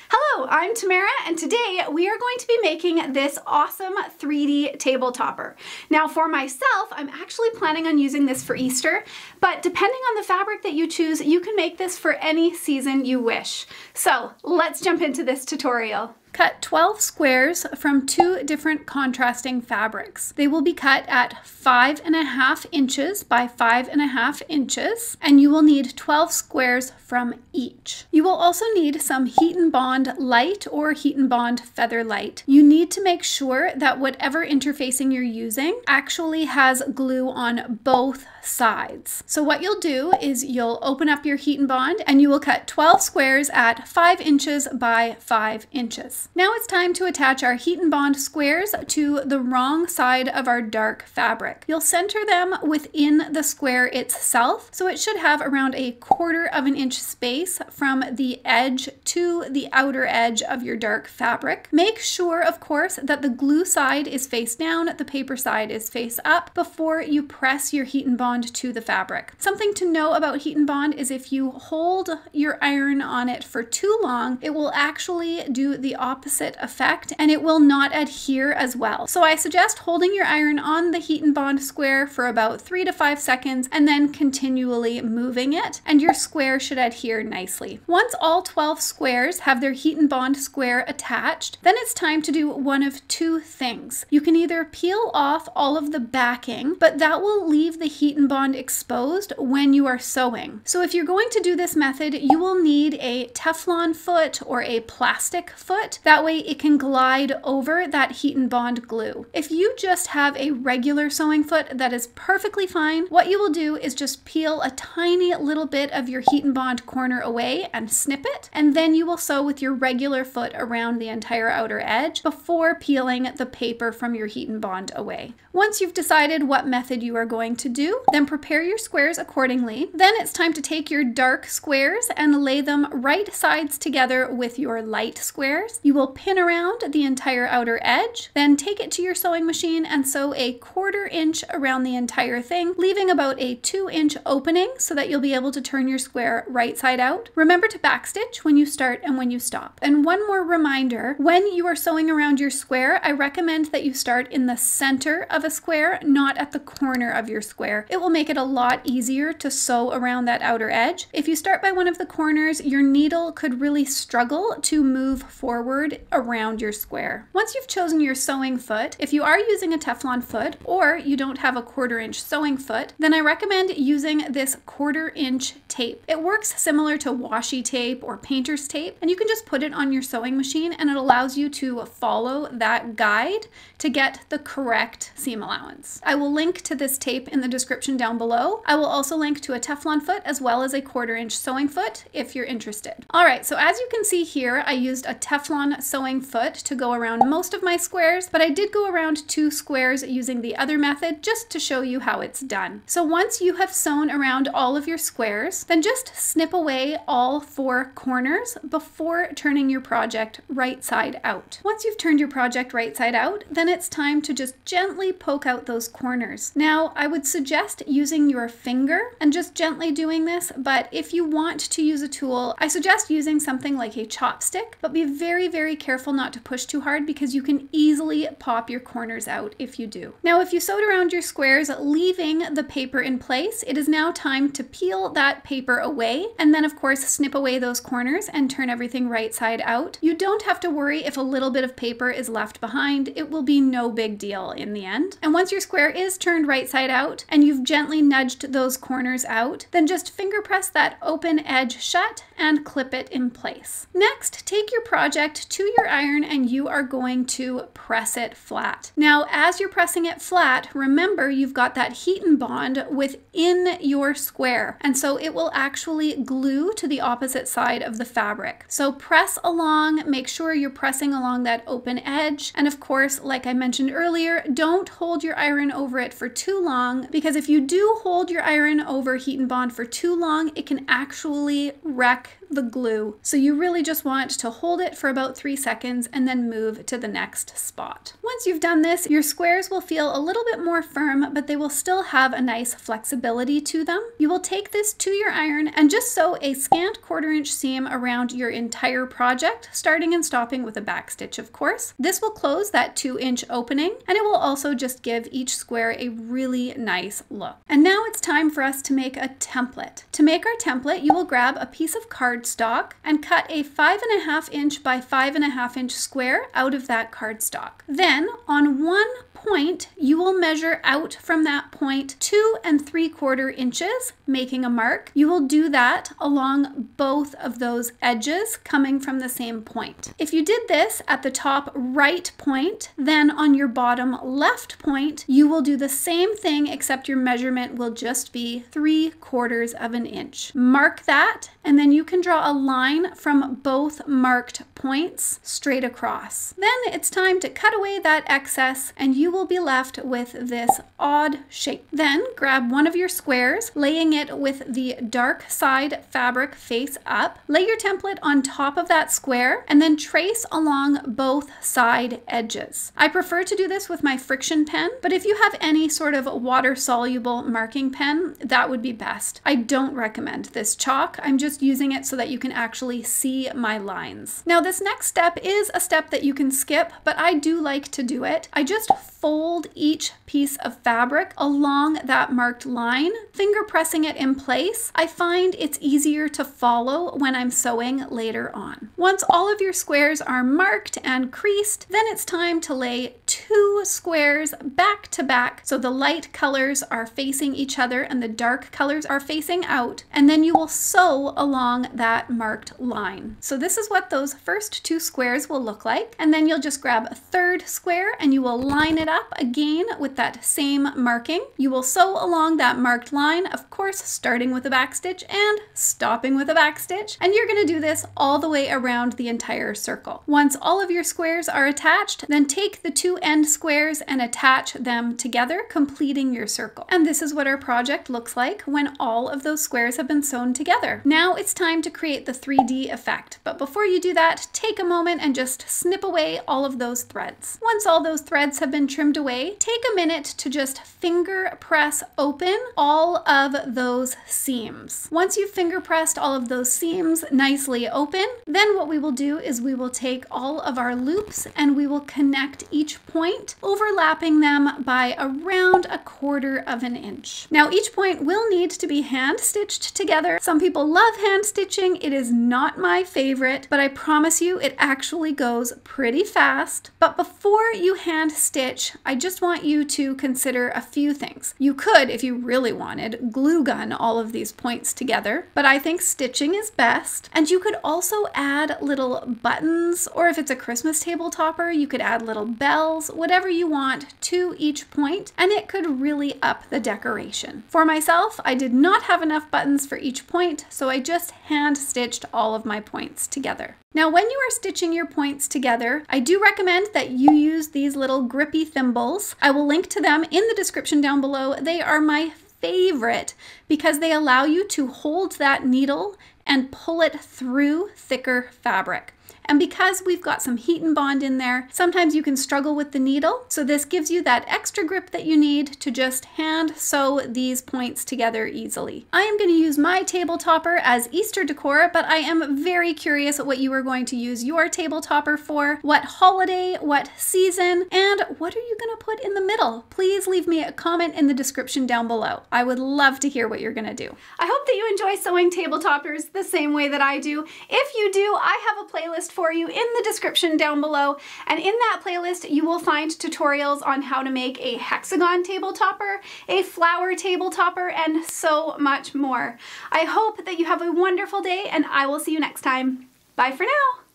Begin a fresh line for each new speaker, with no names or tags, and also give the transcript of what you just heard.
Hello, I'm Tamara, and today we are going to be making this awesome 3D table topper. Now for myself, I'm actually planning on using this for Easter, but depending on the fabric that you choose, you can make this for any season you wish. So let's jump into this tutorial. Cut 12 squares from 2 different contrasting fabrics. They will be cut at 5.5 inches by 5.5 inches, and you will need 12 squares from each. You will also need some Heat and Bond light or Heat and Bond feather light. You need to make sure that whatever interfacing you're using actually has glue on both sides. So what you'll do is you'll open up your Heat and Bond and you will cut 12 squares at 5 inches by 5 inches. Now it's time to attach our Heat and Bond squares to the wrong side of our dark fabric. You'll center them within the square itself, so it should have around 1/4 inch space from the edge to the outer edge of your dark fabric. Make sure, of course, that the glue side is face down, the paper side is face up before you press your Heat and Bond to the fabric. Something to know about Heat and Bond is if you hold your iron on it for too long, it will actually do the opposite effect and it will not adhere as well. So I suggest holding your iron on the Heat and Bond square for about 3 to 5 seconds and then continually moving it, and your square should adhere nicely. Once all 12 squares have their Heat and Bond square attached, then it's time to do one of two things. You can either peel off all of the backing, but that will leave the Heat and Bond exposed when you are sewing. So if you're going to do this method, you will need a Teflon foot or a plastic foot. That way it can glide over that Heat and Bond glue. If you just have a regular sewing foot, that is perfectly fine. What you will do is just peel a tiny little bit of your Heat and Bond corner away and snip it, and then you will sew with your regular foot around the entire outer edge before peeling the paper from your Heat and Bond away. Once you've decided what method you are going to do, then prepare your squares accordingly. Then it's time to take your dark squares and lay them right sides together with your light squares. You will pin around the entire outer edge, then take it to your sewing machine and sew 1/4 inch around the entire thing, leaving about a 2-inch opening so that you'll be able to turn your square right side out. Remember to backstitch when you start and when you stop. And one more reminder, when you are sewing around your square, I recommend that you start in the center of a square, not at the corner of your square. It will make it a lot easier to sew around that outer edge. If you start by one of the corners, your needle could really struggle to move forward around your square. Once you've chosen your sewing foot, if you are using a Teflon foot or you don't have a 1/4 inch sewing foot, then I recommend using this 1/4 inch tape. It works similar to washi tape or painter's tape, and you can just put it on your sewing machine and it allows you to follow that guide to get the correct seam allowance. I will link to this tape in the description down below. I will also link to a Teflon foot as well as a 1/4 inch sewing foot if you're interested. All right, so as you can see here, I used a Teflon sewing foot to go around most of my squares, but I did go around 2 squares using the other method just to show you how it's done. So once you have sewn around all of your squares, then just snip away all 4 corners before turning your project right side out. Once you've turned your project right side out, then it's time to just gently poke out those corners. Now, I would suggest using your finger and just gently doing this, but if you want to use a tool, I suggest using something like a chopstick, but be very, very careful not to push too hard because you can easily pop your corners out if you do. Now, if you sewed around your squares, leaving the paper in place, it is now time to peel that paper away and then of course snip away those corners and turn everything right side out. You don't have to worry if a little bit of paper is left behind. It will be no big deal in the end. And once your square is turned right side out and you've gently nudged those corners out, then just finger press that open edge shut and clip it in place. Next, take your project to your iron and you are going to press it flat. Now, as you're pressing it flat, remember you've got that Heat and Bond within your square, and so it will actually glue to the opposite side of the fabric. So press along, make sure you're pressing along that open edge, and of course, like I mentioned earlier, don't hold your iron over it for too long, because if you do hold your iron over Heat and Bond for too long, it can actually wreck the glue. So you really just want to hold it for about 3 seconds and then move to the next spot. Once you've done this, your squares will feel a little bit more firm, but they will still have a nice flexibility to them. You will take this to your iron and just sew a scant 1/4 inch seam around your entire project, starting and stopping with a back stitch, of course. This will close that 2-inch opening, and it will also just give each square a really nice look. And now it's time for us to make a template. To make our template, you will grab a piece of cardstock and cut a 5.5 inch by 5.5 inch square out of that cardstock. Then on one point, you will measure out from that point 2 3/4 inches, making a mark. You will do that along both of those edges coming from the same point. If you did this at the top right point, then on your bottom left point, you will do the same thing, except your measurement will just be 3/4 of an inch. Mark that, and then you can draw a line from both marked points straight across. Then it's time to cut away that excess, and you will be left with this odd shape. Then grab one of your squares, laying it with the dark side fabric face up. Lay your template on top of that square and then trace along both side edges. I prefer to do this with my friction pen, but if you have any sort of water-soluble marking pen, that would be best. I don't recommend this chalk. I'm just using it so that you can actually see my lines. Now this next step is a step that you can skip, but I do like to do it. I just fold each piece of fabric along that marked line, finger pressing it in place. I find it's easier to follow when I'm sewing later on. Once all of your squares are marked and creased, then it's time to lay 2 squares back to back so the light colors are facing each other and the dark colors are facing out, and then you will sew along that marked line. So this is what those first 2 squares will look like, and then you'll just grab a 3rd square and you will line it up again with that same marking. You will sew along that marked line, of course starting with a back stitch and stopping with a back stitch, and you're going to do this all the way around the entire circle. Once all of your squares are attached, then take the 2 end squares and attach them together, completing your circle. And this is what our project looks like when all of those squares have been sewn together. Now it's time to create the 3D effect, but before you do that, take a moment and just snip away all of those threads. Once all those threads have been trimmed away, take a minute to just finger press open all of those seams. Once you've finger pressed all of those seams nicely open, then what we will do is we will take all of our loops and we will connect each point, overlapping them by around 1/4 of an inch. Now each point will need to be hand stitched together. Some people love hand stitching. It is not my favorite, but I promise you it actually goes pretty fast. But before you hand stitch, I just want you to consider a few things. You could, if you really wanted, glue gun all of these points together, but I think stitching is best. And you could also add little buttons, or if it's a Christmas table topper, you could add little bells, whatever you want to each point, and it could really up the decoration. For myself, I did not have enough buttons for each point, so I just hand stitched all of my points together. Now, when you are stitching your points together, I do recommend that you use these little grippy thimbles. I will link to them in the description down below. They are my favorite because they allow you to hold that needle and pull it through thicker fabric. And because we've got some heat and bond in there, sometimes you can struggle with the needle. So this gives you that extra grip that you need to just hand sew these points together easily. I am going to use my table topper as Easter decor, but I am very curious what you are going to use your table topper for, what holiday, what season, and what are you going to put in the middle? Please leave me a comment in the description down below. I would love to hear what you're going to do. I hope that you enjoy sewing table toppers the same way that I do. If you do, I have a playlist for you in the description down below, and in that playlist you will find tutorials on how to make a hexagon table topper, a flower table topper, and so much more. I hope that you have a wonderful day, and I will see you next time. Bye for now.